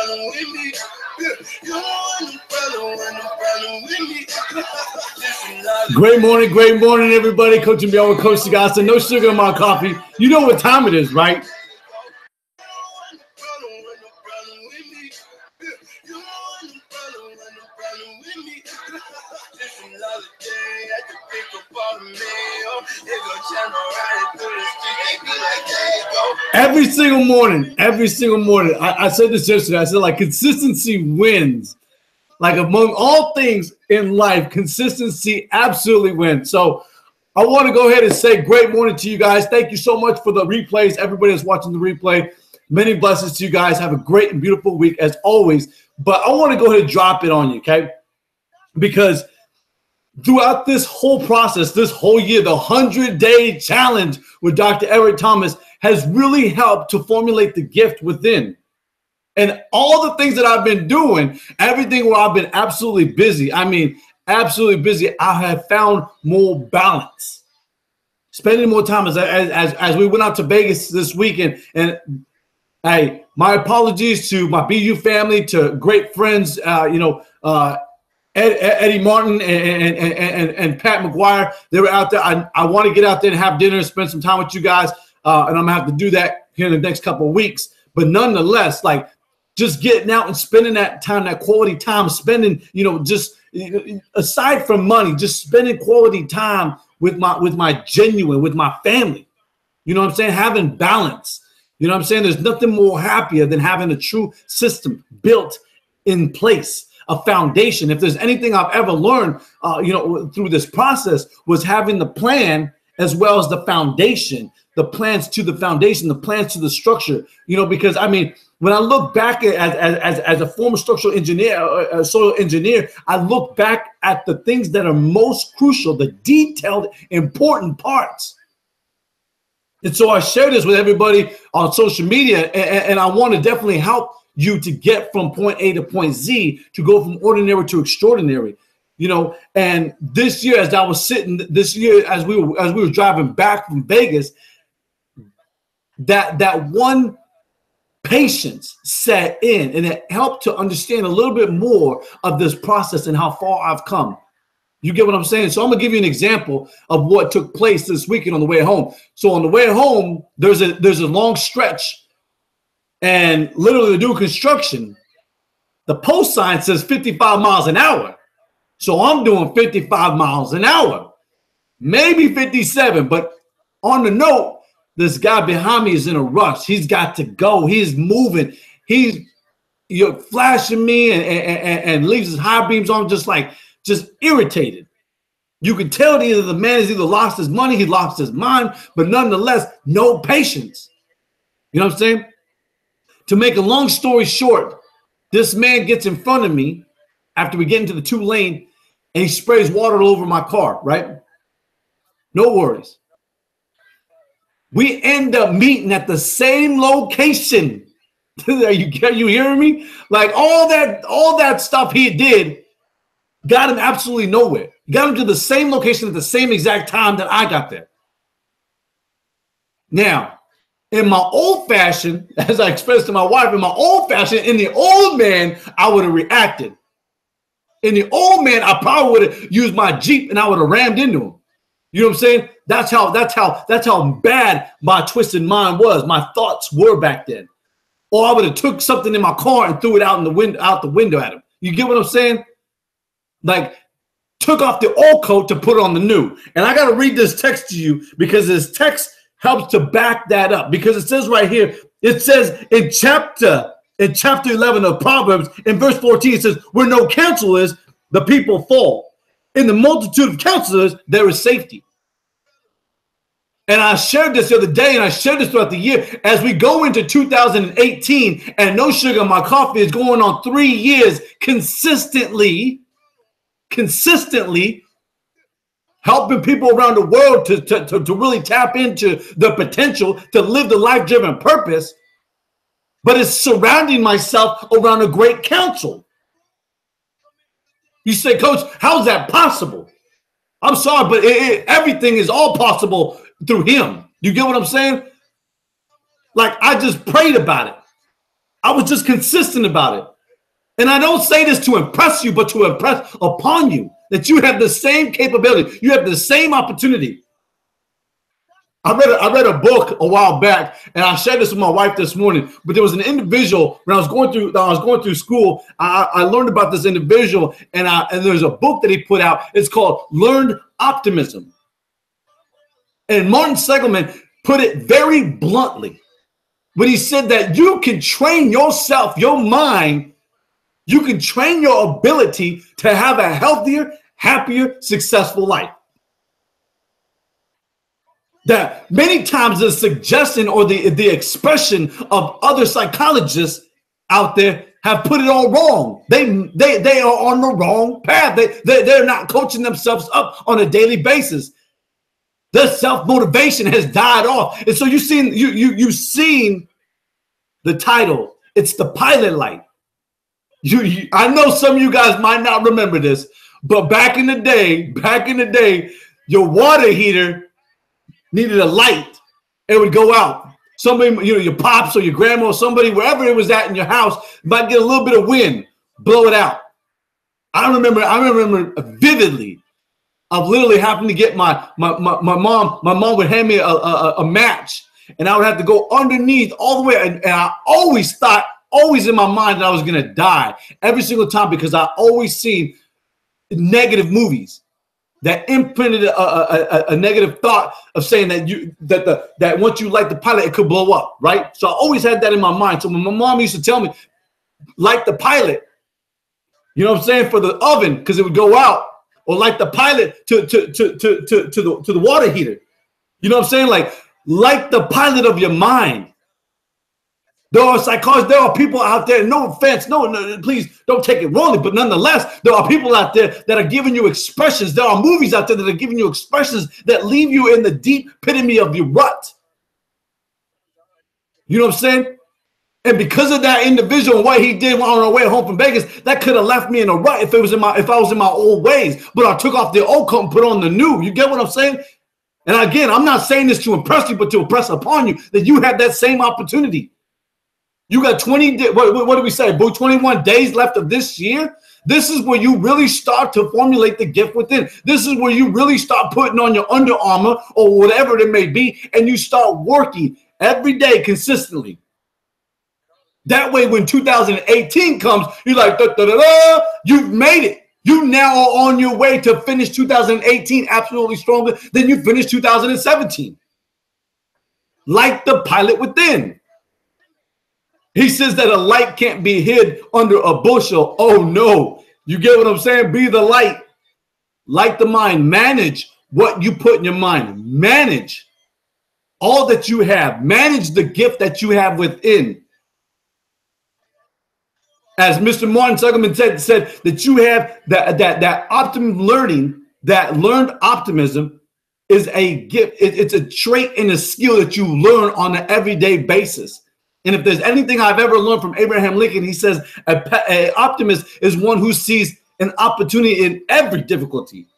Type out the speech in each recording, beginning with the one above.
problem with me. You want no problem with me. Great morning, everybody. Coach and Beyond with Coach Sagasta. No sugar in my coffee. You know what time it is, right? Every single morning. I said this yesterday. I said, like, consistency wins. Like, among all things in life, consistency absolutely wins. So I want to go ahead and say great morning to you guys. Thank you so much for the replays. Everybody that's watching the replay, many blessings to you guys. Have a great and beautiful week as always. But I want to go ahead and drop it on you, okay? Because throughout this whole process, this whole year, the 100-day challenge with Dr. Eric Thomas has really helped to formulate the gift within. And all the things that I've been doing, everything where I've been absolutely busy, absolutely busy, I have found more balance. Spending more time as we went out to Vegas this weekend. And hey, my apologies to my BU family, to great friends, Eddie Martin and Pat McGuire. They were out there. I want to get out there and have dinner and spend some time with you guys. And I'm going to have to do that here in the next couple of weeks. But nonetheless, like, just getting out and spending that time, that quality time, spending, aside from money, just spending quality time with my genuine, with my family. You know what I'm saying? Having balance. You know what I'm saying? There's nothing more happier than having a true system built in place, a foundation. If there's anything I've ever learned, through this process, was having the plan as well as the foundation, the plans to the foundation, the plans to the structure. Because when I look back as a former structural engineer, soil engineer, I look back at the things that are most crucial, the detailed, important parts. And so I share this with everybody on social media, and I want to definitely help you to get from point A to point Z, to go from ordinary to extraordinary. And this year, as I was sitting, as we were driving back from Vegas, that one patience set in, and it helped to understand a little bit more of this process and how far I've come. You get what I'm saying? So I'm gonna give you an example of what took place this weekend on the way home. So on the way home, there's a long stretch, and literally to do construction, the post sign says 55 miles an hour. So I'm doing 55 miles an hour, maybe 57. But on the note, this guy behind me is in a rush. He's got to go. He's moving. He's flashing me and leaves his high beams on, just irritated. You can tell either the man has either lost his money, he lost his mind, but nonetheless, no patience. You know what I'm saying? To make a long story short, this man gets in front of me after we get into the 2-lane, and he sprays water all over my car, right? No worries. We end up meeting at the same location. Are you hearing me? Like, all that stuff he did got him absolutely nowhere. Got him to the same location at the same exact time that I got there. Now, in my old fashion, as I expressed to my wife, in the old man, I would have reacted. In the old man, I probably would have used my Jeep and I would have rammed into him. You know what I'm saying? That's how bad my twisted mind was. My thoughts were back then. Or I would have took something in my car and threw it out the window at him. You get what I'm saying? Like, took off the old coat to put on the new. And I got to read this text to you because this text helps to back that up. Because it says right here, it says in chapter 11 of Proverbs, in verse 14, it says, where no counsel is, the people fall. In the multitude of counselors, there is safety. And I shared this the other day, and I shared this throughout the year. As we go into 2018, and No Sugar in My Coffee is going on 3 years consistently helping people around the world to really tap into the potential to live the life-driven purpose, but it's surrounding myself around a great counsel. You say, Coach, how's that possible? I'm sorry, but everything is all possible through him. You get what I'm saying? Like, I just prayed about it. I was just consistent about it. And I don't say this to impress you, but to impress upon you that you have the same capability. You have the same opportunity. I read a book a while back, and I shared this with my wife this morning. But there was an individual when I was going through school. I learned about this individual, and there's a book that he put out. It's called Learned Optimism. And Martin Seligman put it very bluntly when he said that you can train yourself, your mind. You can train your ability to have a healthier, happier, successful life. That many times the suggestion or the expression of other psychologists out there have put it all wrong. They are on the wrong path. They're not coaching themselves up on a daily basis. Their self-motivation has died off. And so you've seen the title. It's the pilot light. I know some of you guys might not remember this, but back in the day, your water heater needed a light. It would go out. Somebody, your pops or your grandma or somebody, wherever it was at in your house, might get a little bit of wind, blow it out. I remember vividly of literally having to get my mom would hand me a match, and I would have to go underneath all the way. And I always in my mind that I was going to die every single time, because I always seen negative movies that imprinted a negative thought of saying that once you light the pilot, it could blow up, right? So I always had that in my mind. So when my mom used to tell me, light the pilot, you know what I'm saying, for the oven, because it would go out, or light the pilot to the water heater. You know what I'm saying? Like, light the pilot of your mind. There are psychologists, there are people out there, no offense, no, please don't take it wrongly, but nonetheless, there are people out there that are giving you expressions. There are movies out there that are giving you expressions that leave you in the deep epitome of your rut. You know what I'm saying? And because of that individual and what he did on our way home from Vegas, that could have left me in a rut if I was in my old ways. But I took off the old coat and put on the new. You get what I'm saying? And again, I'm not saying this to impress you, but to impress upon you that you have that same opportunity. You got 20, what do we say, boo, 21 days left of this year? This is where you really start to formulate the gift within. This is where you really start putting on your Under Armour or whatever it may be, and you start working every day consistently. That way, when 2018 comes, you're like, you've made it. You now are on your way to finish 2018 absolutely stronger than you finished 2017. Like the pilot within. He says that a light can't be hid under a bushel. Oh, no. You get what I'm saying? Be the light. Light the mind. Manage what you put in your mind. Manage all that you have. Manage the gift that you have within. As Mr. Martin Seligman said that you have that optimum learning, that learned optimism is a gift. It's a trait and a skill that you learn on an everyday basis. And if there's anything I've ever learned from Abraham Lincoln, he says an optimist is one who sees an opportunity in every difficulty.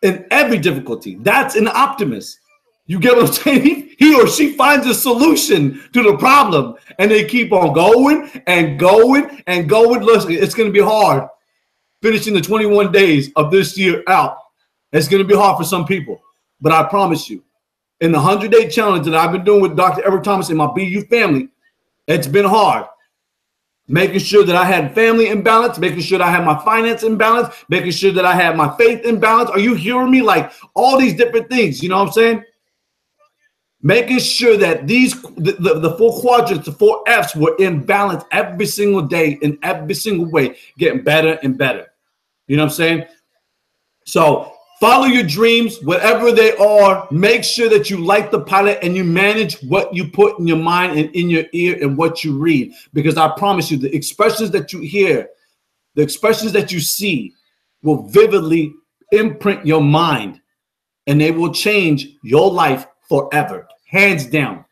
In every difficulty. That's an optimist. You get what I'm saying? He or she finds a solution to the problem, and they keep on going and going and going. Listen, it's going to be hard finishing the 21 days of this year out. It's going to be hard for some people, but I promise you, in the 100-day challenge that I've been doing with Dr. Eric Thomas and my BU family, it's been hard. Making sure that I had family in balance, making sure that I had my finance in balance, making sure that I had my faith in balance. Are you hearing me? Like all these different things, you know what I'm saying? Making sure that the 4 quadrants, the 4 F's were in balance every single day in every single way, getting better and better. You know what I'm saying? So follow your dreams, whatever they are. Make sure that you light the pilot and you manage what you put in your mind and in your ear and what you read. Because I promise you, the expressions that you hear, the expressions that you see will vividly imprint your mind, and they will change your life forever. Hands down.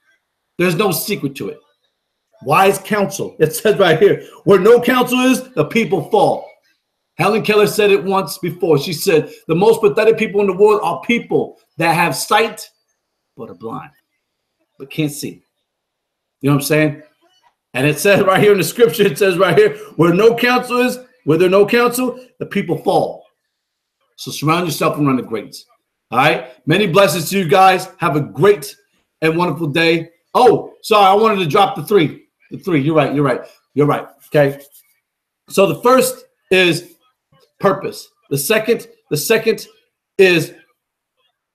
There's no secret to it. Wise counsel. It says right here, where no counsel is, the people fall. Helen Keller said it once before. She said, the most pathetic people in the world are people that have sight but are blind, but can't see. You know what I'm saying? And it says right here in the scripture, it says right here, where no counsel is, where there's no counsel, the people fall. So surround yourself around the greats. All right. Many blessings to you guys. Have a great and wonderful day. Oh, sorry. I wanted to drop the three. The three. You're right. You're right. You're right. Okay. So the first is purpose. The second is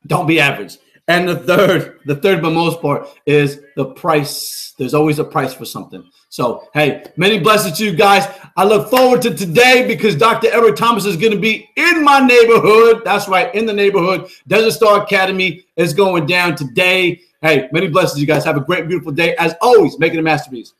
don't be average. And the third, but most part, is the price. There's always a price for something. So, hey, many blessings to you guys. I look forward to today because Dr. Eric Thomas is going to be in my neighborhood. That's right, in the neighborhood. Desert Star Academy is going down today. Hey, many blessings, you guys. Have a great, beautiful day. As always, making a masterpiece.